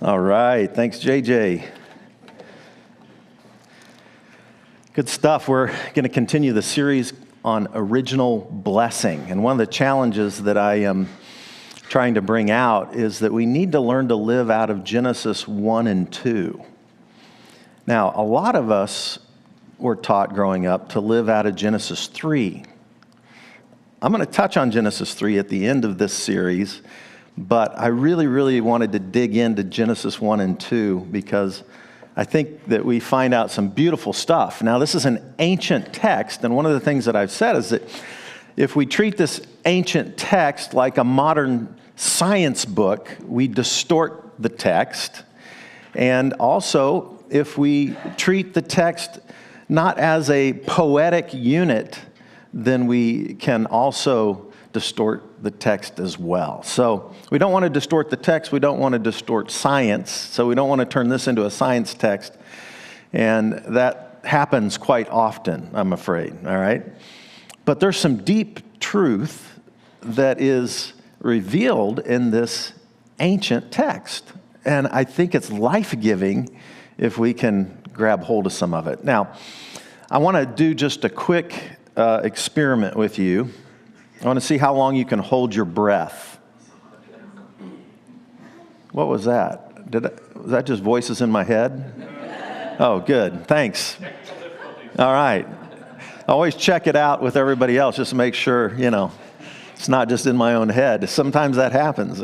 All right. Thanks, JJ. Good stuff. We're going to continue the series on original blessing. And one of the challenges that I am trying to bring out is that we need to learn to live out of Genesis 1 and 2. Now, a lot of us were taught growing up to live out of Genesis 3. I'm going to touch on Genesis 3 at the end of this series, but I really wanted to dig into Genesis 1 and 2 because I think that we find out some beautiful stuff. Now, this is an ancient text, and one of the things that I've said is that if we treat this ancient text like a modern science book, we distort the text. And also, if we treat the text not as a poetic unit, then we can also distort the text as well. So we don't want to distort the text. We don't want to distort science. So we don't want to turn this into a science text. And that happens quite often, I'm afraid, all right? But there's some deep truth that is revealed in this ancient text. And I think it's life-giving if we can grab hold of some of it. Now, I want to do just a quick experiment with you. I want to see how long you can hold your breath. What was that? Was that just voices in my head? Oh, good. Thanks. All right. Always check it out with everybody else just to make sure, it's not just in my own head. Sometimes that happens.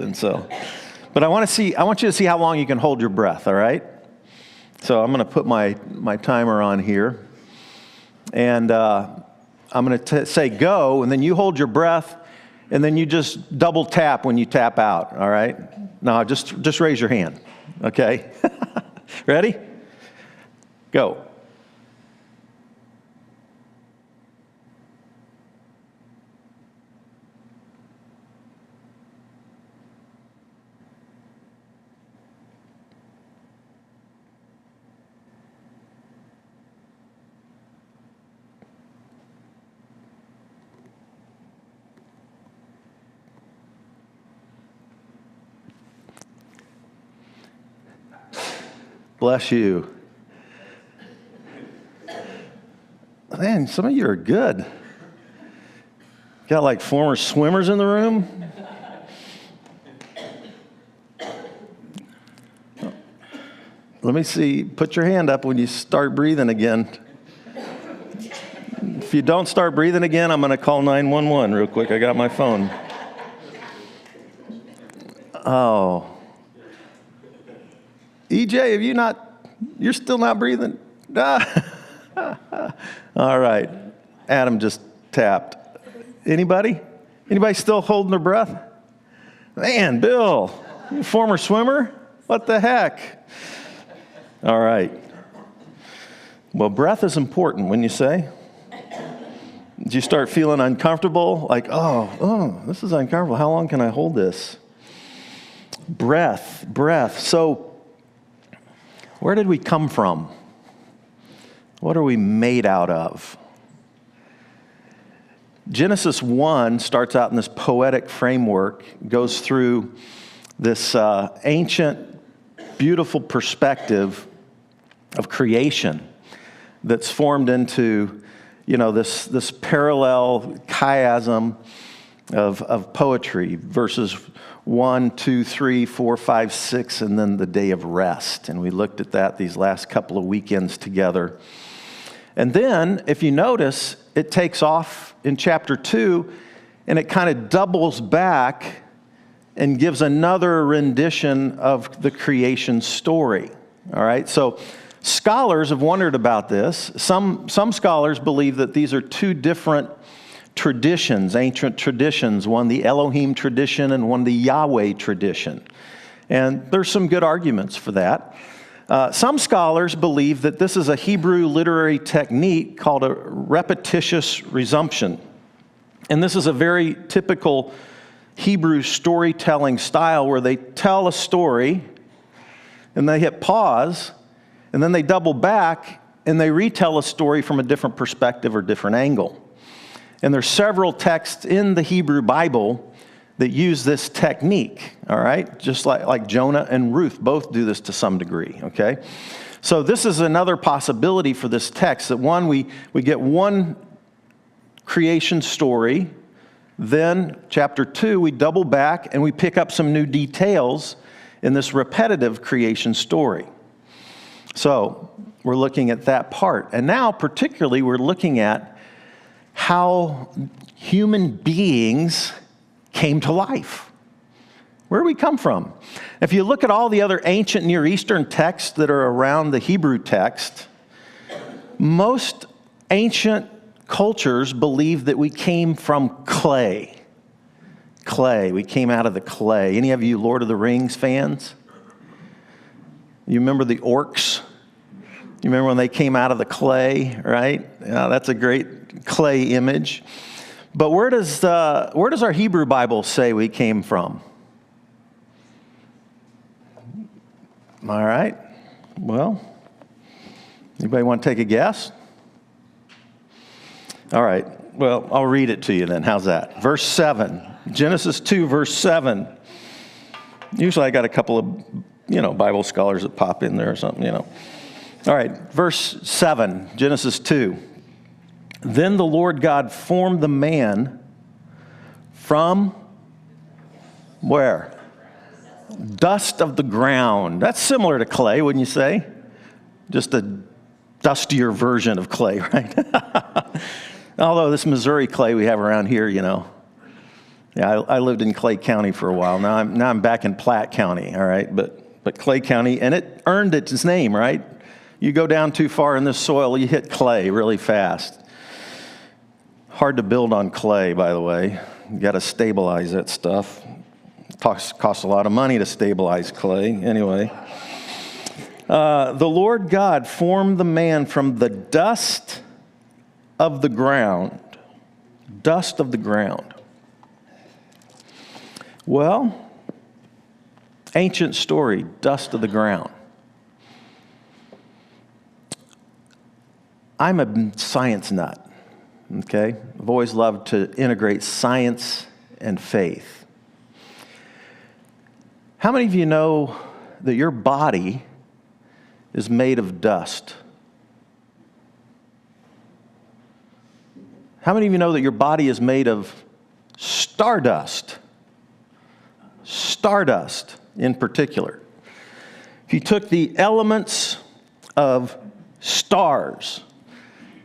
But I want you to see how long you can hold your breath, all right? So I'm going to put my timer on here. And I'm going to say go, and then you hold your breath, and then you just double tap when you tap out, all right? Now, just raise your hand, okay? Ready? Go. Bless you. Man, some of you are good. Got like former swimmers in the room? Let me see. Put your hand up when you start breathing again. If you don't start breathing again, I'm going to call 911 real quick. I got my phone. Oh. EJ, you're still not breathing? All right. Adam just tapped. Anybody still holding their breath? Man, Bill, you a former swimmer? What the heck? All right. Well, breath is important, wouldn't you say? Did you start feeling uncomfortable? Like, oh, this is uncomfortable. How long can I hold this? Breath. So, where did we come from? What are we made out of? Genesis 1 starts out in this poetic framework, goes through this ancient, beautiful perspective of creation that's formed into, this parallel chiasm of poetry, verses 1, 2, 3, 4, 5, 6, and then the day of rest. And we looked at that these last couple of weekends together. And then, if you notice, it takes off in chapter 2, and it kind of doubles back and gives another rendition of the creation story. All right? So scholars have wondered about this. Some scholars believe that these are two different traditions, ancient traditions, one the Elohim tradition and one the Yahweh tradition. And there's some good arguments for that. Some scholars believe that this is a Hebrew literary technique called a repetitious resumption. And this is a very typical Hebrew storytelling style where they tell a story and they hit pause and then they double back and they retell a story from a different perspective or different angle. And there's several texts in the Hebrew Bible that use this technique, all right? Just like Jonah and Ruth both do this to some degree, okay? So this is another possibility for this text, that one, we get one creation story, then chapter 2, we double back and we pick up some new details in this repetitive creation story. So we're looking at that part. And now particularly we're looking at how human beings came to life. Where do we come from? If you look at all the other ancient Near Eastern texts that are around the Hebrew text, most ancient cultures believe that we came from clay. Clay. We came out of the clay. Any of you Lord of the Rings fans? You remember the orcs? You remember when they came out of the clay, right? Yeah, that's a great clay image. But where does our Hebrew Bible say we came from? All right. Well, anybody want to take a guess? All right. Well, I'll read it to you then. How's that? Verse 7. Genesis 2, verse 7. Usually I got a couple of, Bible scholars that pop in there or something, All right. Verse 7, Genesis 2. Then the Lord God formed the man from where? Dust of the ground. That's similar to clay, wouldn't you say? Just a dustier version of clay, right? Although this Missouri clay we have around here, Yeah, I lived in Clay County for a while. Now I'm back in Platte County, all right? But Clay County, and it earned its name, right? You go down too far in this soil, you hit clay really fast. Hard to build on clay, by the way. You got to stabilize that stuff. It costs a lot of money to stabilize clay. Anyway, the Lord God formed the man from the dust of the ground. Dust of the ground. Well, ancient story, dust of the ground. I'm a science nut. Okay? I've always loved to integrate science and faith. How many of you know that your body is made of dust? How many of you know that your body is made of stardust? Stardust in particular. If you took the elements of stars,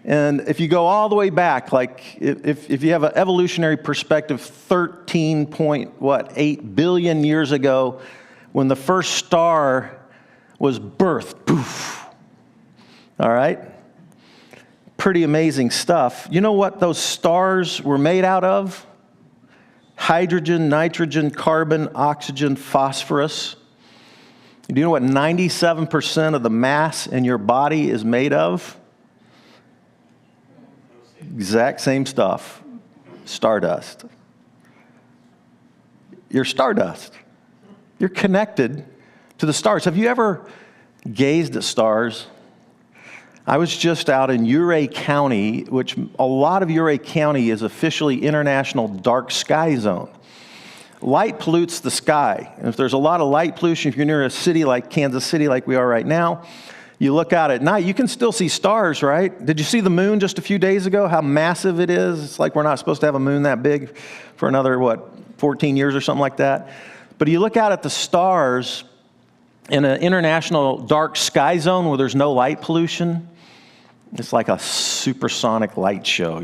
and if you go all the way back, like if you have an evolutionary perspective, 13.8 billion years ago, when the first star was birthed, poof. All right? Pretty amazing stuff. You know what those stars were made out of? Hydrogen, nitrogen, carbon, oxygen, phosphorus. Do you know what 97% of the mass in your body is made of? Exact same stuff. Stardust. You're stardust. You're connected to the stars. Have you ever gazed at stars? I was just out in Ouray County, which a lot of Ouray County is officially International Dark Sky Zone. Light pollutes the sky. And if there's a lot of light pollution, if you're near a city like Kansas City, like we are right now, you look out at night, you can still see stars, right? Did you see the moon just a few days ago, how massive it is? It's like we're not supposed to have a moon that big for another, 14 years or something like that. But you look out at the stars in an international dark sky zone where there's no light pollution, it's like a supersonic light show,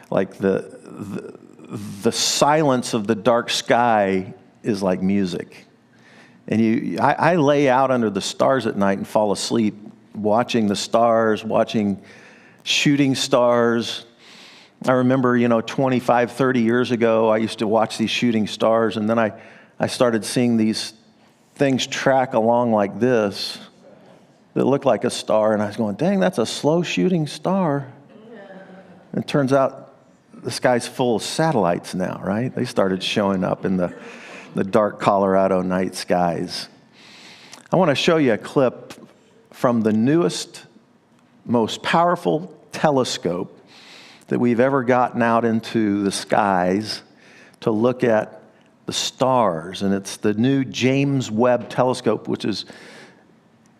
like the silence of the dark sky is like music. And I lay out under the stars at night and fall asleep watching the stars, watching shooting stars. I remember, 25, 30 years ago, I used to watch these shooting stars, and then I started seeing these things track along like this that looked like a star, and I was going, dang, that's a slow shooting star. And it turns out the sky's full of satellites now, right? They started showing up in the dark Colorado night skies. I want to show you a clip from the newest, most powerful telescope that we've ever gotten out into the skies to look at the stars. And it's the new James Webb telescope, which is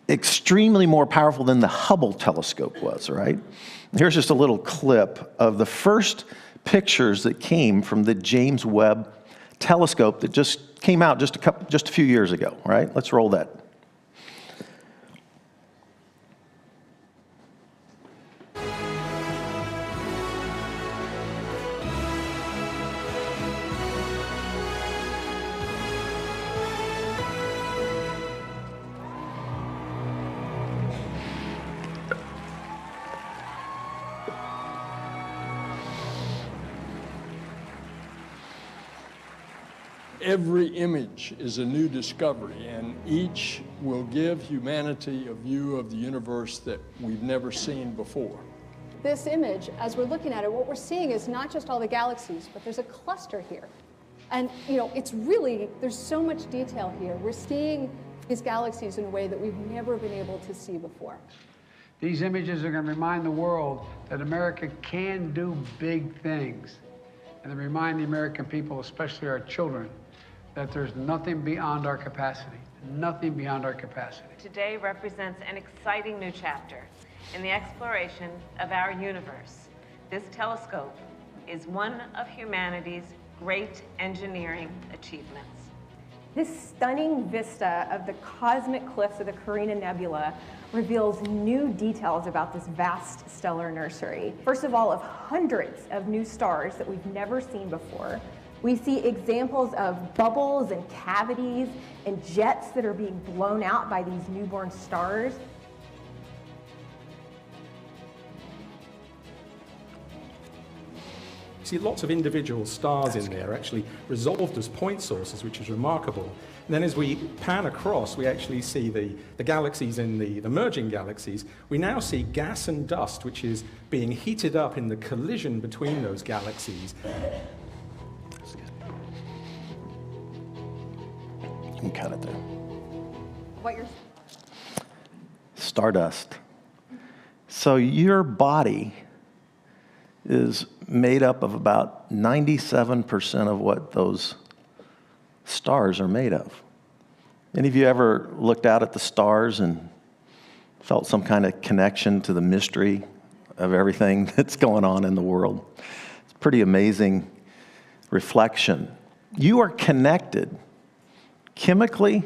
extremely more powerful than the Hubble telescope was, right? Here's just a little clip of the first pictures that came from the James Webb telescope that just came out just a few years ago, right? Let's roll that. Every image is a new discovery, and each will give humanity a view of the universe that we've never seen before. This image, as we're looking at it, what we're seeing is not just all the galaxies, but there's a cluster here. And it's really, there's so much detail here. We're seeing these galaxies in a way that we've never been able to see before. These images are going to remind the world that America can do big things. And they remind the American people, especially our children, that there's nothing beyond our capacity. Nothing beyond our capacity. Today represents an exciting new chapter in the exploration of our universe. This telescope is one of humanity's great engineering achievements. This stunning vista of the cosmic cliffs of the Carina Nebula reveals new details about this vast stellar nursery. First of all, of hundreds of new stars that we've never seen before. We see examples of bubbles and cavities and jets that are being blown out by these newborn stars. You see lots of individual stars in there actually resolved as point sources, which is remarkable. And then as we pan across, we actually see the galaxies in the merging galaxies. We now see gas and dust, which is being heated up in the collision between those galaxies. You can cut it there. What you're Stardust. So your body is made up of about 97% of what those stars are made of. Any of you ever looked out at the stars and felt some kind of connection to the mystery of everything that's going on in the world? It's a pretty amazing reflection. You are connected chemically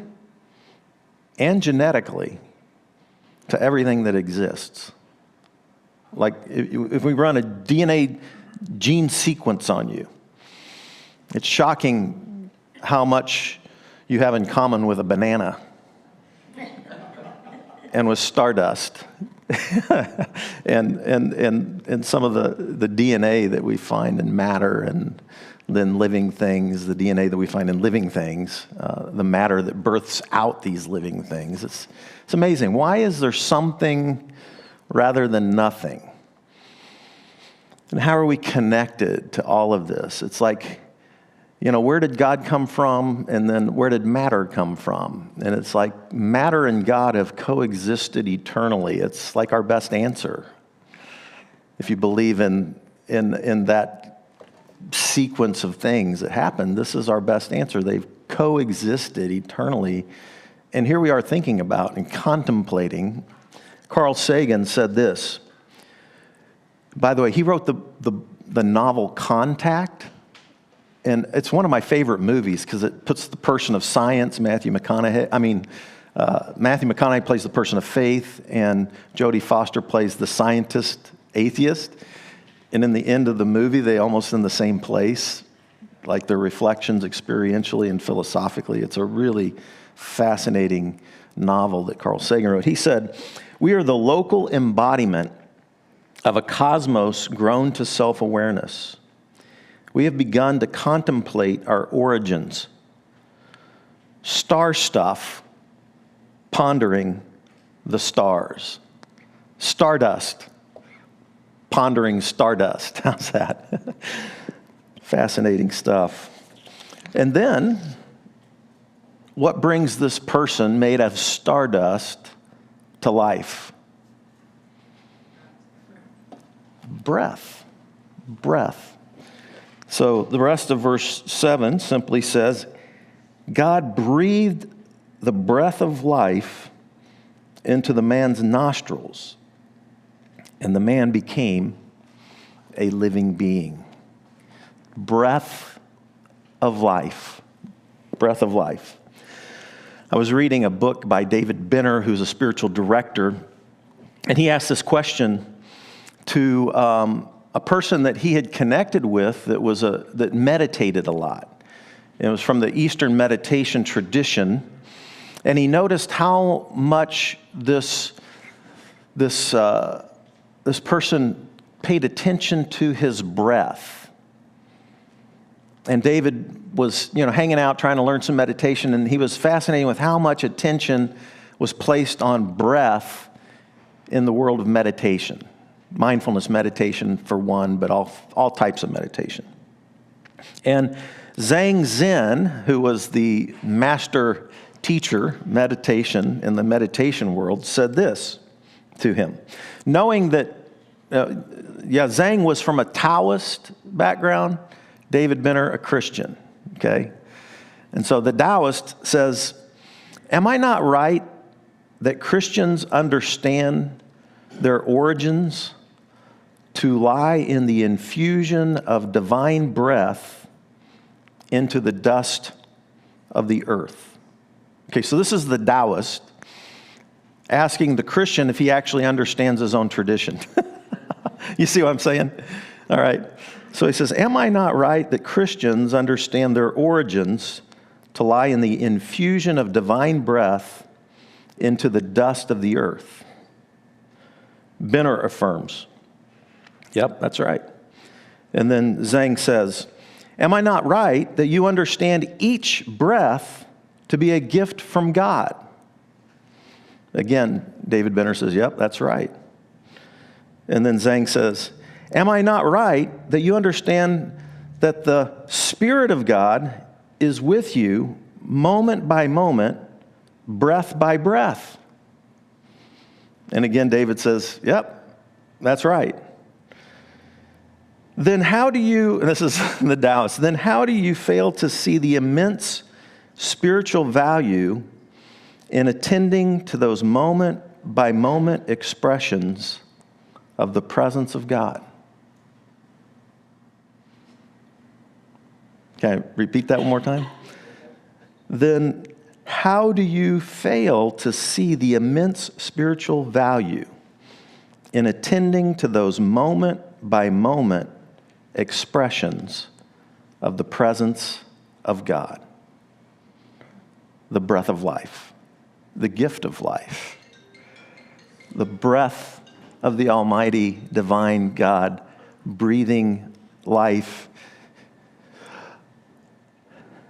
and genetically to everything that exists. Like if we run a DNA gene sequence on you, it's shocking how much you have in common with a banana and with stardust and some of the DNA that we find in matter and then living things, the DNA that we find in living things, the matter that births out these living things. It's amazing. Why is there something rather than nothing? And how are we connected to all of this? It's like, where did God come from? And then where did matter come from? And it's like matter and God have coexisted eternally. It's like our best answer. If you believe in that sequence of things that happened, this is our best answer. They've coexisted eternally. And here we are thinking about and contemplating. Carl Sagan said this. By the way, he wrote the novel Contact. And it's one of my favorite movies because it puts the person of science, Matthew McConaughey plays the person of faith, and Jodie Foster plays the scientist, atheist. And in the end of the movie, they almost in the same place, like their reflections experientially and philosophically. It's a really fascinating novel that Carl Sagan wrote. He said, "We are the local embodiment of a cosmos grown to self-awareness. We have begun to contemplate our origins. Star stuff, pondering the stars. Stardust, pondering stardust." How's that? Fascinating stuff. And then, what brings this person made of stardust to life? Breath. So the rest of verse 7 simply says, God breathed the breath of life into the man's nostrils, and the man became a living being. Breath of life. Breath of life. I was reading a book by David Benner, who's a spiritual director, and he asked this question to a person that he had connected with that meditated a lot. It was from the Eastern meditation tradition, and he noticed how much this person paid attention to his breath. And David was, hanging out trying to learn some meditation, and he was fascinated with how much attention was placed on breath in the world of meditation. Mindfulness meditation for one, but all types of meditation. And Zhang Zen, who was the master teacher meditation in the meditation world, said this to him. Knowing that, Zhang was from a Taoist background, David Benner a Christian, okay? And so the Taoist says, am I not right that Christians understand their origins to lie in the infusion of divine breath into the dust of the earth? Okay, so this is the Taoist asking the Christian if he actually understands his own tradition. You see what I'm saying? All right. So he says, am I not right that Christians understand their origins to lie in the infusion of divine breath into the dust of the earth? Benner affirms, yep, that's right. And then Zhang says, am I not right that you understand each breath to be a gift from God? Again, David Benner says, yep, that's right. And then Zhang says, am I not right that you understand that the Spirit of God is with you moment by moment, breath by breath? And again, David says, yep, that's right. Then how do you, and this is the Taoist, then how do you fail to see the immense spiritual value in attending to those moment by moment expressions of the presence of God? Can I repeat that one more time? Then how do you fail to see the immense spiritual value in attending to those moment by moment expressions of the presence of God? The breath of life, the gift of life, the breath of the Almighty divine God breathing life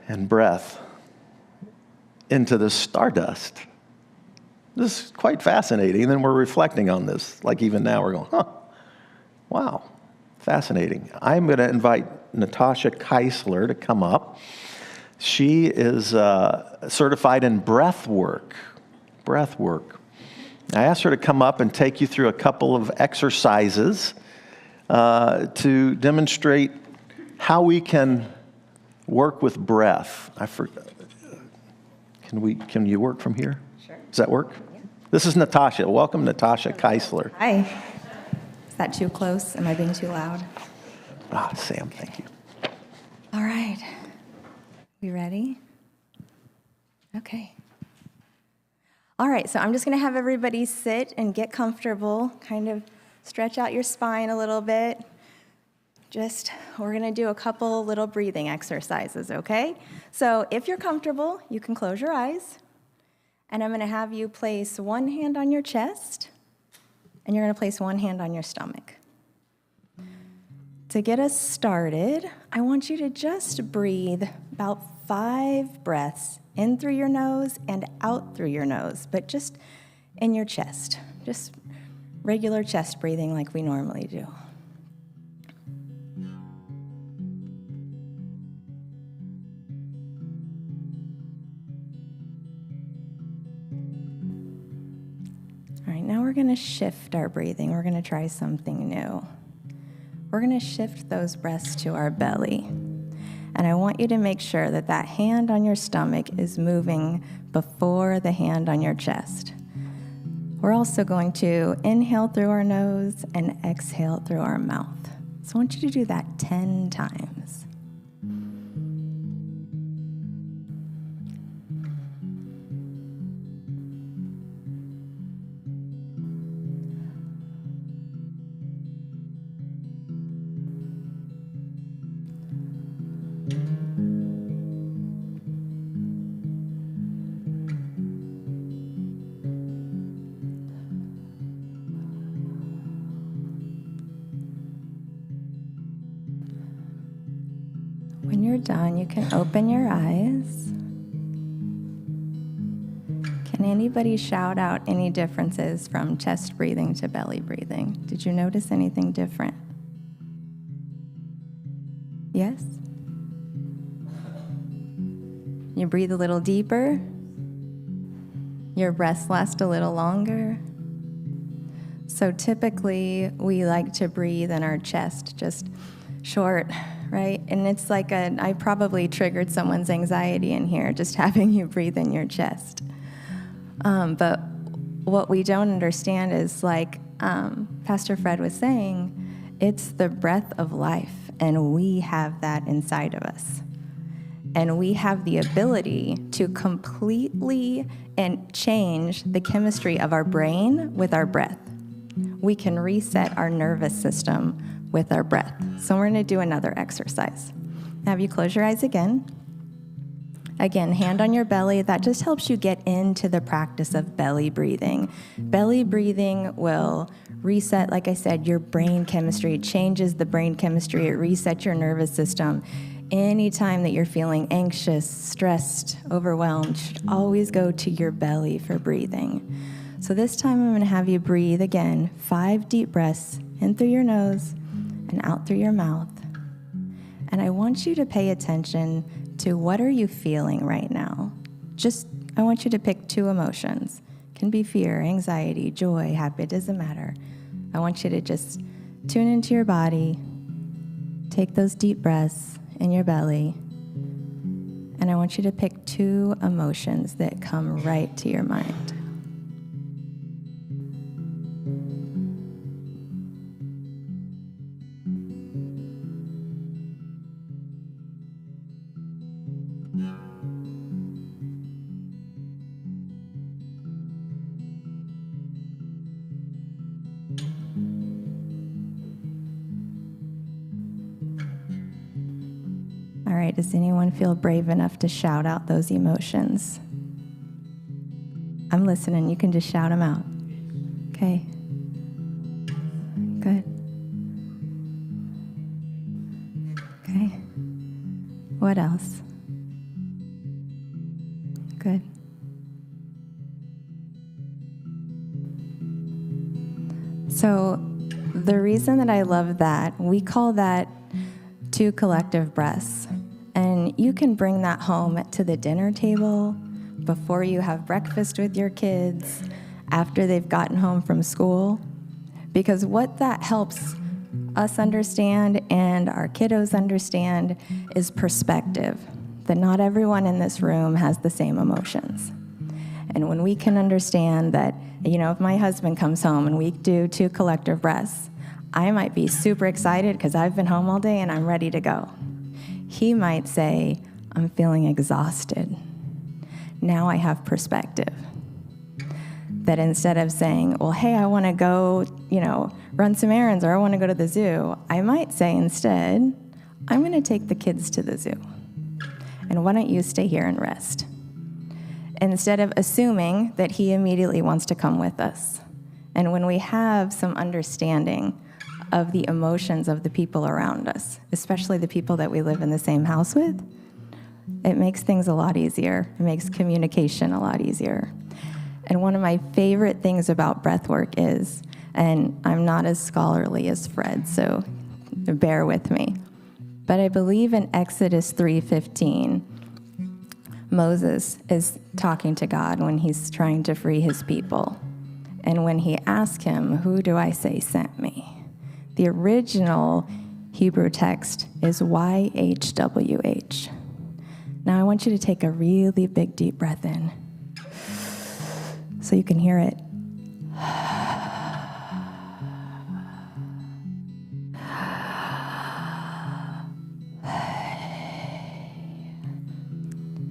and breath into the stardust. This is quite fascinating. And then we're reflecting on this. Like even now we're going, wow, fascinating. I'm going to invite Natasha Keisler to come up. She is certified in breath work. I asked her to come up and take you through a couple of exercises to demonstrate how we can work with breath. Can you work from here? Sure. Does that work? Yeah. This is Natasha. Welcome, Natasha Keisler. Hi. Is that too close? Am I being too loud? Sam, thank you. All right. We ready? Okay. All right, so I'm just going to have everybody sit and get comfortable, kind of stretch out your spine a little bit. We're going to do a couple little breathing exercises, okay? So if you're comfortable, you can close your eyes, and I'm going to have you place one hand on your chest, and you're going to place one hand on your stomach. To get us started, I want you to just breathe about 5 breaths in through your nose and out through your nose, but just in your chest, just regular chest breathing like we normally do. All right, now we're going to shift our breathing. We're going to try something new. we're going to shift those breaths to our belly. And I want you to make sure that that hand on your stomach is moving before the hand on your chest. We're also going to inhale through our nose and exhale through our mouth. So I want you to do that 10 times. When you're done, you can open your eyes. Can anybody shout out any differences from chest breathing to belly breathing? Did you notice anything different? Yes? You breathe a little deeper. Your breaths last a little longer. So typically, we like to breathe in our chest, just short, right? And it's like I probably triggered someone's anxiety in here, just having you breathe in your chest. But what we don't understand is, like Pastor Fred was saying, it's the breath of life, and we have that inside of us. And we have the ability to completely change the chemistry of our brain with our breath. We can reset our nervous system with our breath. So we're going to do another exercise. Have you close your eyes again. Again, hand on your belly. That just helps you get into the practice of belly breathing. Belly breathing will reset, like I said, your brain chemistry. It changes the brain chemistry. It resets your nervous system. Anytime that you're feeling anxious, stressed, overwhelmed, you should always go to your belly for breathing. So this time I'm going to have you breathe again, 5 deep breaths in through your nose and out through your mouth. And I want you to pay attention to what are you feeling right now. I want you to pick 2 emotions. It can be fear, anxiety, joy, happy, it doesn't matter. I want you to just tune into your body, take those deep breaths in your belly, and I want you to pick 2 emotions that come right to your mind. All right, does anyone feel brave enough to shout out those emotions? I'm listening. You can just shout them out. Okay. Good. Okay. What else? Good. So the reason that I love that, we call that 2 collective breaths. And you can bring that home to the dinner table, before you have breakfast with your kids, after they've gotten home from school. Because what that helps us understand and our kiddos understand is perspective, that not everyone in this room has the same emotions. And when we can understand that, if my husband comes home and we do 2 collective breaths, I might be super excited because I've been home all day and I'm ready to go. He might say, I'm feeling exhausted. Now I have perspective. That instead of saying, well, hey, I want to go, run some errands, or I want to go to the zoo, I might say instead, I'm going to take the kids to the zoo. And why don't you stay here and rest? Instead of assuming that he immediately wants to come with us. And when we have some understanding of the emotions of the people around us, especially the people that we live in the same house with, it makes things a lot easier. It makes communication a lot easier. And one of my favorite things about breath work is, and I'm not as scholarly as Fred, so bear with me, but I believe in Exodus 3:15, Moses is talking to God when he's trying to free his people. And when he asked him, who do I say sent me? The original Hebrew text is YHWH. Now I want you to take a really big, deep breath in so you can hear it.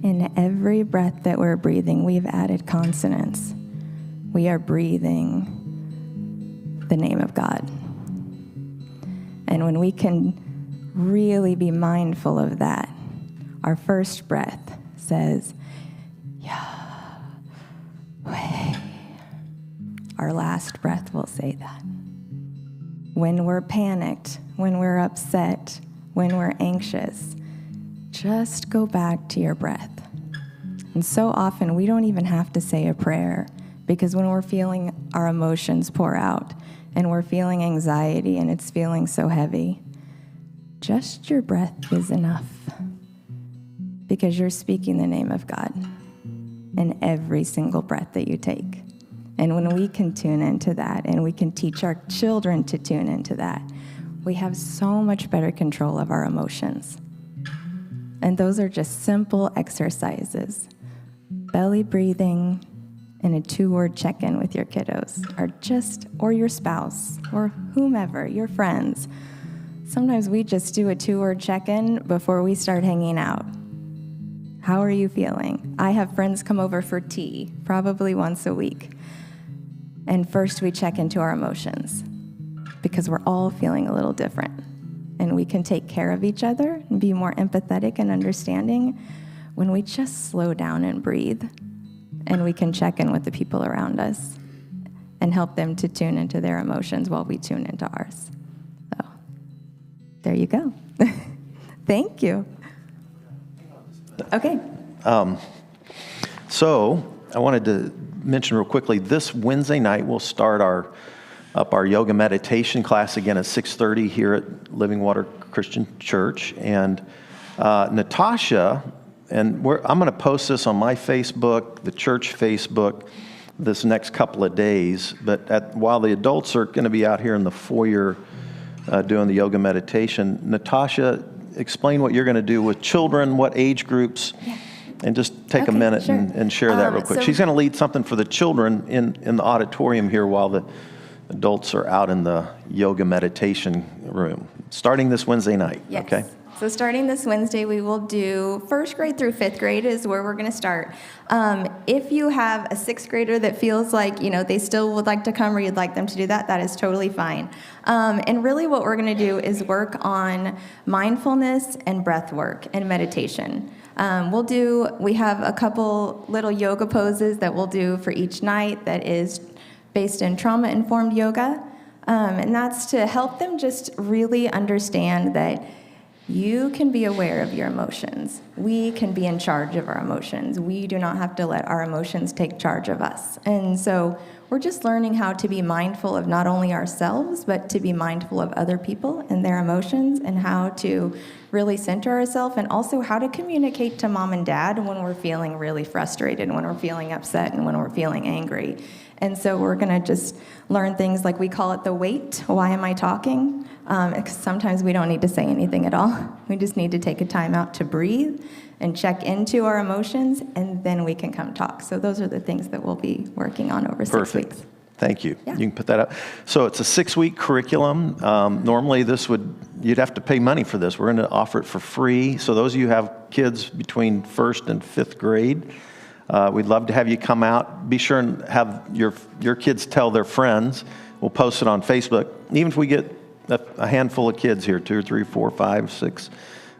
In every breath that we're breathing, we've added consonants. We are breathing the name of God. And when we can really be mindful of that, our first breath says, Yahweh. Our last breath will say that. When we're panicked, when we're upset, when we're anxious, just go back to your breath. And so often we don't even have to say a prayer, because when we're feeling our emotions pour out and we're feeling anxiety and it's feeling so heavy, just your breath is enough, because you're speaking the name of God in every single breath that you take. And when we can tune into that, and we can teach our children to tune into that, we have so much better control of our emotions. And those are just simple exercises. Belly breathing and a 2-word check-in with your kiddos, or your spouse, or whomever, your friends. Sometimes we just do a 2-word check-in before we start hanging out. How are you feeling? I have friends come over for tea, probably once a week. And first we check into our emotions, because we're all feeling a little different. And we can take care of each other and be more empathetic and understanding when we just slow down and breathe, and we can check in with the people around us and help them to tune into their emotions while we tune into ours. So there you go. Thank you. Okay. So I wanted to mention real quickly, this Wednesday night we'll start our yoga meditation class again at 6:30 here at Living Water Christian Church. And Natasha, and I'm going to post this on my Facebook, the church Facebook, this next couple of days. But while the adults are going to be out here in the foyer doing the yoga meditation, Natasha, explain what you're going to do with children, what age groups. Yeah. And just take a minute sure. and share that real quick. She's going to lead something for the children in the auditorium here while the adults are out in the yoga meditation room, starting this Wednesday night. Yes. Okay? So starting this Wednesday, we will do 1st grade through 5th grade is where we're going to start. If you have a 6th grader that feels like, they still would like to come, or you'd like them to do that, that is totally fine. And really what we're going to do is work on mindfulness and breath work and meditation. We have a couple little yoga poses that we'll do for each night that is based in trauma-informed yoga. And that's to help them just really understand that you can be aware of your emotions. We can be in charge of our emotions. We do not have to let our emotions take charge of us. And so we're just learning how to be mindful of not only ourselves, but to be mindful of other people and their emotions, and how to really center ourselves, and also how to communicate to mom and dad when we're feeling really frustrated, when we're feeling upset, and when we're feeling angry. And so we're going to just learn things like, we call it the wait. Why am I talking? Because sometimes we don't need to say anything at all. We just need to take a time out to breathe and check into our emotions, and then we can come talk. So those are the things that we'll be working on over 6 weeks. Thank you. Yeah. You can put that up. So it's a 6-week curriculum. Normally you'd have to pay money for this. We're going to offer it for free. So those of you who have kids between 1st and 5th grade, we'd love to have you come out. Be sure and have your kids tell their friends. We'll post it on Facebook. Even if we get a handful of kids here, 2 or 3, 4, 5, 6,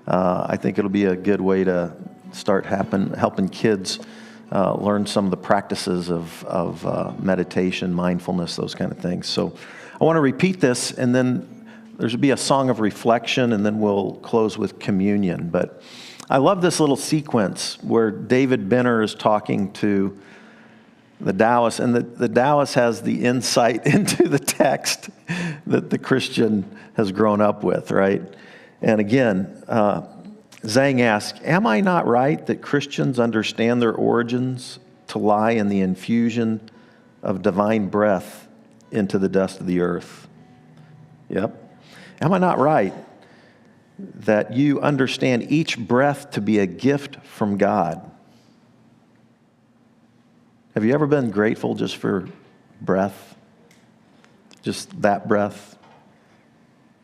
I think it'll be a good way to start helping kids learn some of the practices of meditation, mindfulness, those kind of things. So I want to repeat this, and then there'll be a song of reflection, and then we'll close with communion. But I love this little sequence where David Benner is talking to the Taoist, and the Taoist has the insight into the text that the Christian has grown up with, right? And again, Zhang asks, am I not right that Christians understand their origins to lie in the infusion of divine breath into the dust of the earth? Yep. Am I not right that you understand each breath to be a gift from God? Have you ever been grateful just for breath? Just that breath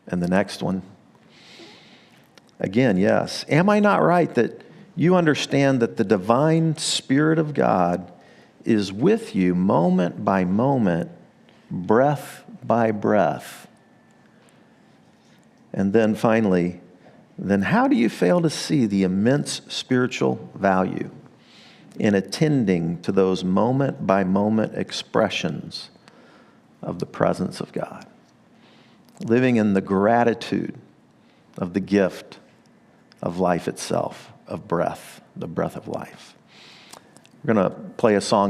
and the next one? Again, yes. Am I not right that you understand that the divine Spirit of God is with you moment by moment, breath by breath? And then finally, then how do you fail to see the immense spiritual value in attending to those moment by moment expressions of the presence of God? Living in the gratitude of the gift of life itself, of breath, the breath of life. We're going to play a song.